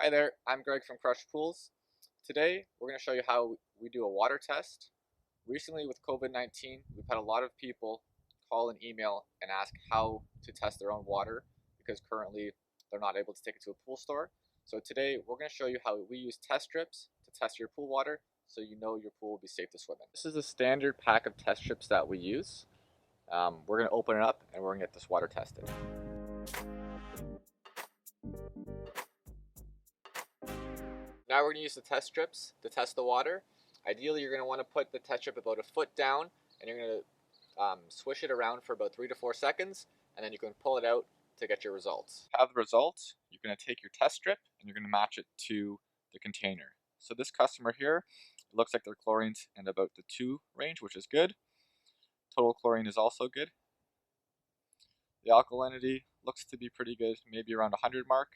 Hi there, I'm Greg from Crush Pools. Today we're going to show you how we do a water test. Recently with COVID-19, we've had a lot of people call and email and ask how to test their own water because currently they're not able to take it to a pool store. So today we're going to show you how we use test strips to test your pool water so you know your pool will be safe to swim in. This is a standard pack of test strips that we use. We're going to open it up and we're going to get this water tested. Now we're going to use the test strips to test the water. Ideally, you're going to want to put the test strip about a foot down, and you're going to swish it around for about 3 to 4 seconds, and then you can pull it out to get your results. To have the results, you're going to take your test strip and you're going to match it to the container. So this customer here, it looks like their chlorine's in about the 2 range, which is good. Total chlorine is also good. The alkalinity looks to be pretty good, maybe around 100 mark.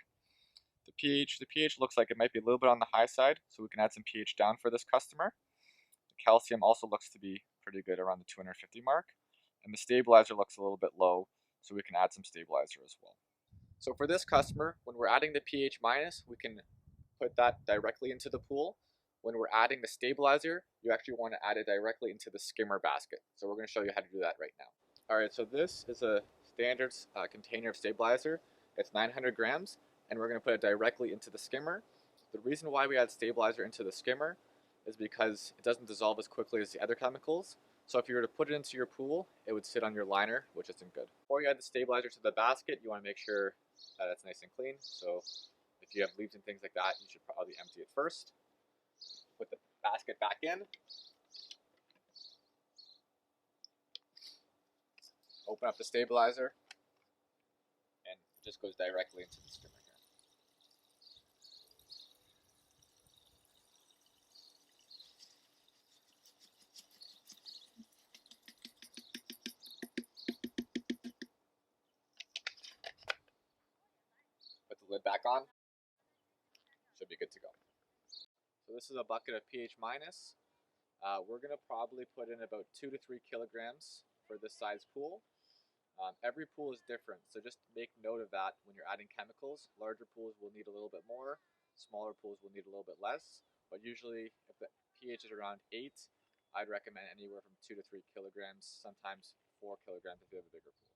The pH looks like it might be a little bit on the high side, so we can add some pH down for this customer. The calcium also looks to be pretty good around the 250 mark. And the stabilizer looks a little bit low, so we can add some stabilizer as well. So for this customer, when we're adding the pH minus, we can put that directly into the pool. When we're adding the stabilizer, you actually want to add it directly into the skimmer basket. So we're going to show you how to do that right now. Alright, so this is a standard container of stabilizer. It's 900 grams. And we're going to put it directly into the skimmer. The reason why we add stabilizer into the skimmer is because it doesn't dissolve as quickly as the other chemicals. So if you were to put it into your pool, it would sit on your liner, which isn't good. Before you add the stabilizer to the basket, you want to make sure that it's nice and clean. So if you have leaves and things like that, you should probably empty it first. Put the basket back in. Open up the stabilizer, and it just goes directly into the skimmer here. Put the lid back on. Should be good to go. So this is a bucket of pH minus. We're going to probably put in about 2 to 3 kilograms for this size pool. Every pool is different, so just make note of that when you're adding chemicals. Larger pools will need a little bit more, smaller pools will need a little bit less, but usually if the pH is around 8, I'd recommend anywhere from 2 to 3 kilograms, sometimes 4 kilograms if you have a bigger pool.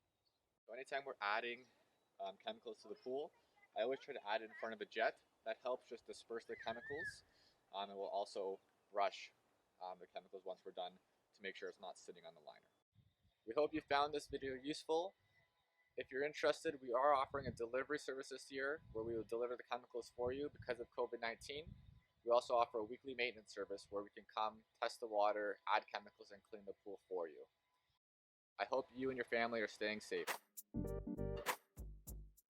So anytime we're adding chemicals to the pool, I always try to add it in front of a jet. That helps just disperse the chemicals, and will also brush the chemicals once we're done to make sure it's not sitting on the liner. We hope you found this video useful. If you're interested, we are offering a delivery service this year where we will deliver the chemicals for you because of COVID-19. We also offer a weekly maintenance service where we can come, test the water, add chemicals, and clean the pool for you. I hope you and your family are staying safe.